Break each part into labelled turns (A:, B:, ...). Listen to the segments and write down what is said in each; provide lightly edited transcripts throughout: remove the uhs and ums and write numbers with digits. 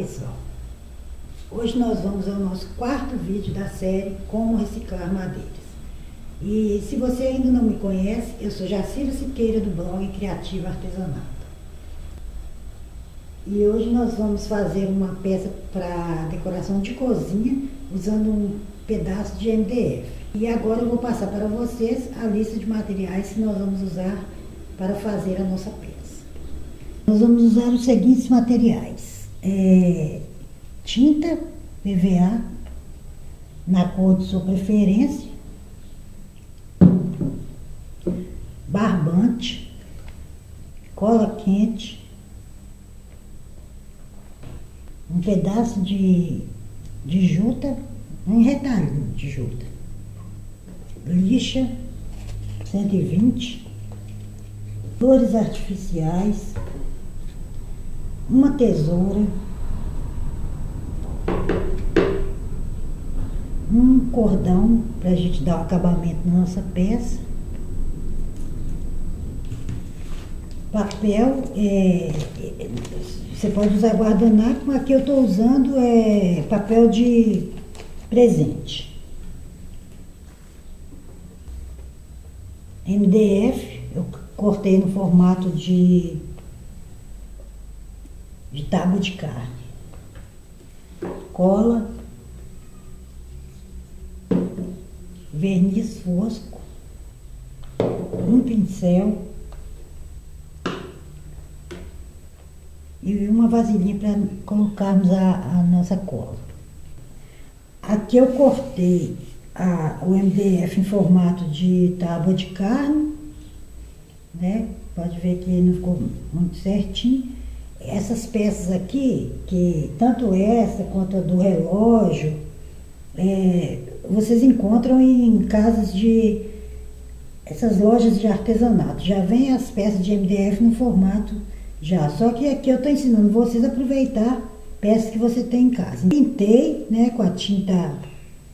A: Pessoal, hoje nós vamos ao nosso quarto vídeo da série Como Reciclar Madeiras. E se você ainda não me conhece, eu sou Jacira Siqueira do blog Criativa Artesanato. E hoje nós vamos fazer uma peça para decoração de cozinha usando um pedaço de MDF. E agora eu vou passar para vocês a lista de materiais que nós vamos usar para fazer a nossa peça. Nós vamos usar os seguintes materiais. Tinta PVA na cor de sua preferência, barbante, cola quente, um pedaço de juta, um retalhinho de juta, lixa 120, flores artificiais, uma tesoura, um cordão para a gente dar um acabamento na nossa peça, papel, você pode usar guardanapo, mas aqui eu estou usando papel de presente. MDF, eu cortei no formato de tábua de carne. Cola, verniz fosco, um pincel e uma vasilhinha para colocarmos a nossa cola. Aqui eu cortei o MDF em formato de tábua de carne, né? Pode ver que não ficou muito certinho. Essas peças aqui, que tanto essa quanto a do relógio, vocês encontram em casas essas lojas de artesanato. Já vem as peças de MDF no formato já. Só que aqui eu estou ensinando vocês a aproveitar peças que você tem em casa. Pintei, né, com a tinta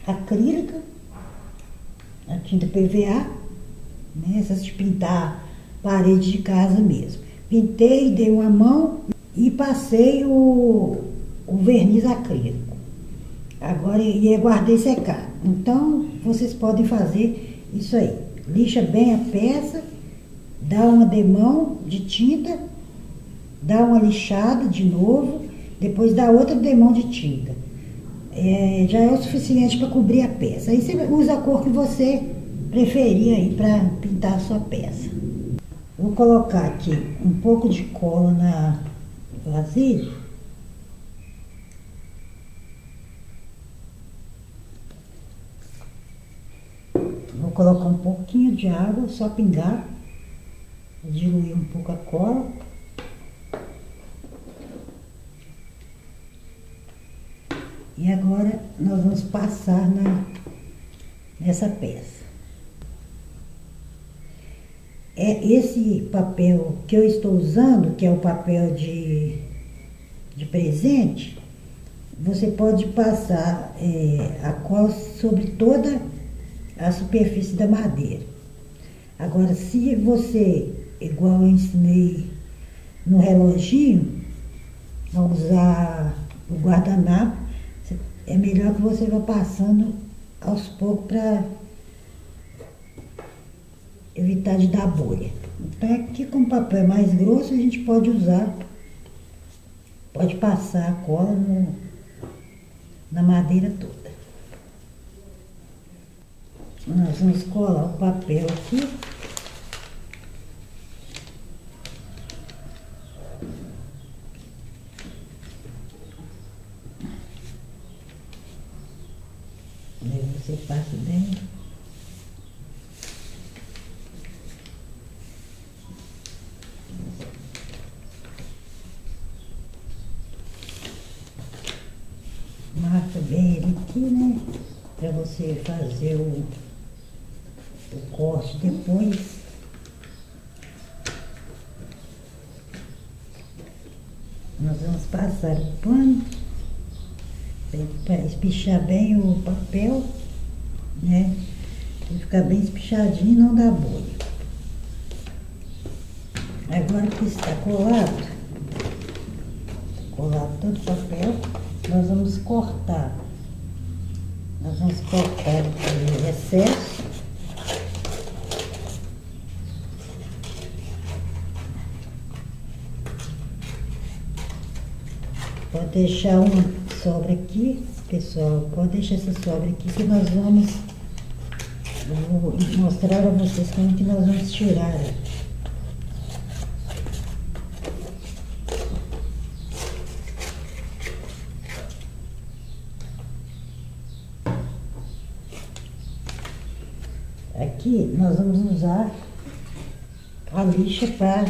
A: acrílica, a tinta PVA, né, essas de pintar parede de casa mesmo. Pintei, dei uma mão e passei o verniz acrílico. Agora eu guardei secar. Então vocês podem fazer isso aí. Lixa bem a peça, dá uma demão de tinta, dá uma lixada de novo, depois dá outra demão de tinta. Já é o suficiente para cobrir a peça. Aí você usa a cor que você preferir aí para pintar a sua peça. Vou colocar aqui um pouco de cola na vasilha. Vou colocar um pouquinho de água, só pingar, diluir um pouco a cola. E agora nós vamos passar nessa peça. Esse papel que eu estou usando, que é o papel de presente, você pode passar a cola sobre toda a superfície da madeira. Agora, se você, igual eu ensinei no reloginho, a usar o guardanapo, é melhor que você vá passando aos poucos para evitar de dar bolha. Então aqui, como o papel é mais grosso, a gente pode passar a cola na madeira toda. Nós vamos colar o papel aqui. Aí você passa bem. Marca bem ele aqui, né? Para você fazer o corte depois. Nós vamos passar o pano para espichar bem o papel, né? Tem que ficar bem espichadinho e não dar bolha. Agora que está colado, colar todo o papel, nós vamos cortar. Nós vamos cortar o excesso. Pode deixar uma sobra aqui, pessoal, pode deixar essa sobra aqui que nós vamos, eu vou mostrar a vocês como que nós vamos tirar. Aqui nós vamos usar a lixa para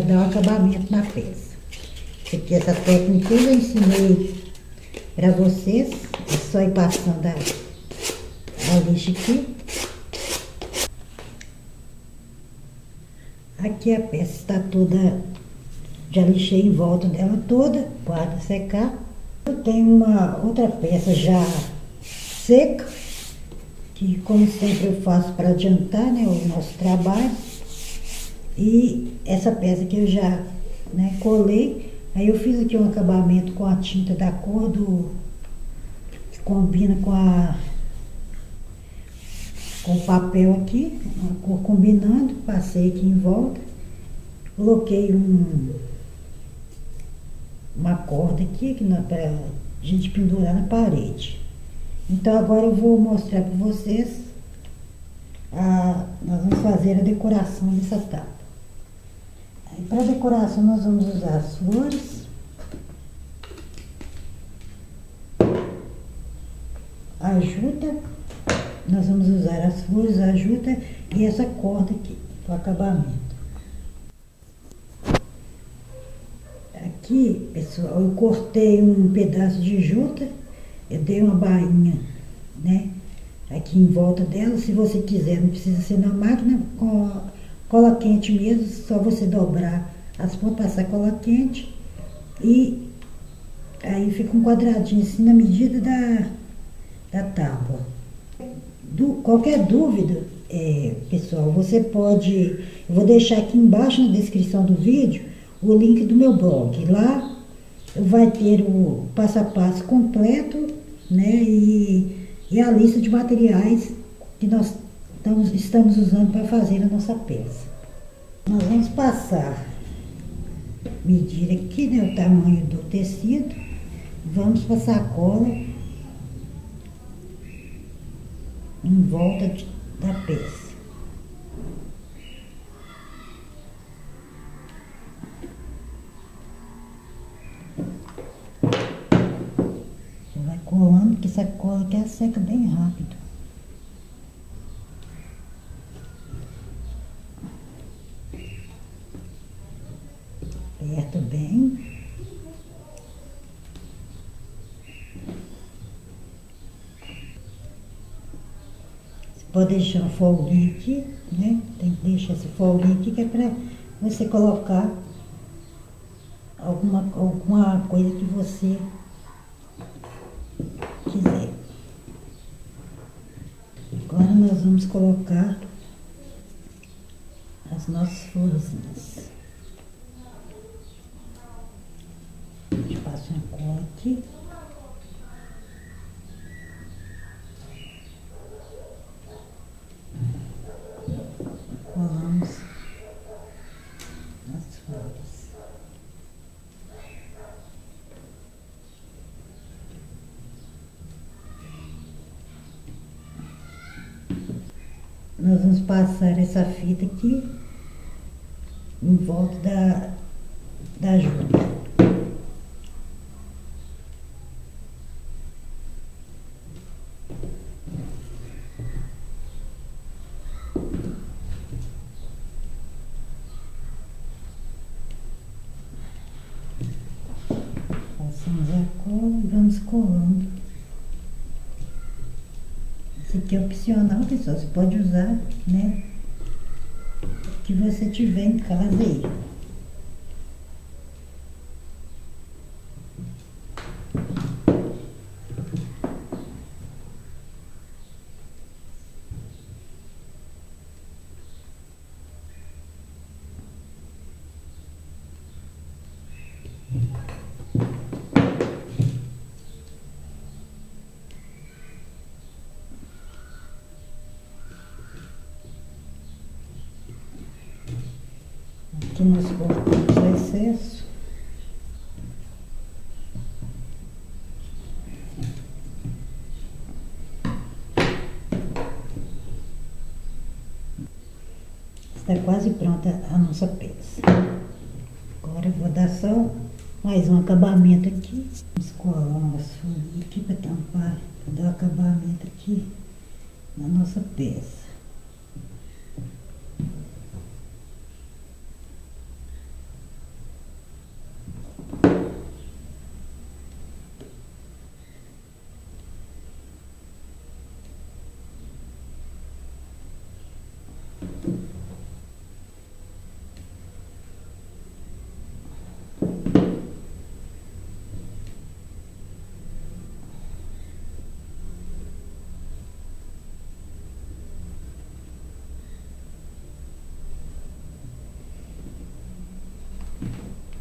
A: dar um acabamento na peça. Aqui, essa técnica eu ensinei para vocês, é só ir passando a lixa aqui. Aqui a peça está toda, já lixei em volta dela toda, guarda secar. Eu tenho uma outra peça já seca, que como sempre eu faço para adiantar, né, o nosso trabalho. E essa peça que eu já, né, colei, aí eu fiz aqui um acabamento com a tinta da cor que combina com o papel aqui, uma cor combinando, passei aqui em volta, coloquei uma corda aqui para a gente pendurar na parede. Então agora eu vou mostrar para vocês, nós vamos fazer a decoração dessa tapa. Para a decoração nós vamos usar as flores, a juta, nós vamos usar as flores, a juta e essa corda aqui, para o acabamento. Aqui, pessoal, eu cortei um pedaço de juta, eu dei uma bainha, né, aqui em volta dela. Se você quiser, não precisa ser na máquina, com cola quente mesmo, só você dobrar as pontas, passar cola quente e aí fica um quadradinho assim na medida da tábua. Qualquer dúvida, pessoal, você pode, eu vou deixar aqui embaixo na descrição do vídeo o link do meu blog. Lá vai ter o passo a passo completo, né, e a lista de materiais que nós estamos usando para fazer a nossa peça. Nós vamos passar, medir aqui, né, o tamanho do tecido, vamos passar a cola em volta da peça. Você vai colando, porque essa cola aqui seca bem rápido. Aperta bem. Você pode deixar uma folguinha aqui, né? Tem que deixar essa folguinha aqui que é para você colocar alguma coisa que você quiser. Agora nós vamos colocar as nossas florzinhas. A gente passa uma cola aqui. Colamos as flores. Nós vamos passar essa fita aqui em volta da junta. Passamos a cola e vamos colando. Esse aqui é opcional, pessoal, você pode usar, né, o que você tiver em casa aí. Aqui nós cortamos o excesso. Está quase pronta a nossa peça. Agora eu vou dar só mais um acabamento aqui. Vamos colar umas folhas aqui para tampar, para dar acabamento aqui na nossa peça.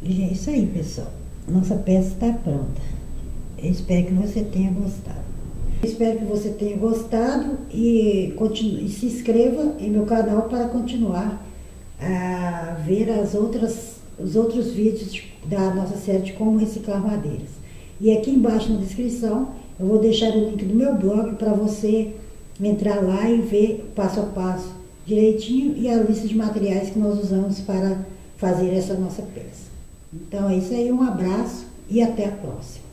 A: E é isso aí, pessoal. Nossa peça está pronta. Eu espero que você tenha gostado. Espero que você tenha gostado e se inscreva em meu canal para continuar a ver os outros vídeos da nossa série de como reciclar madeiras. E aqui embaixo na descrição eu vou deixar o link do meu blog para você entrar lá e ver passo a passo direitinho e a lista de materiais que nós usamos para fazer essa nossa peça. Então é isso aí, um abraço e até a próxima.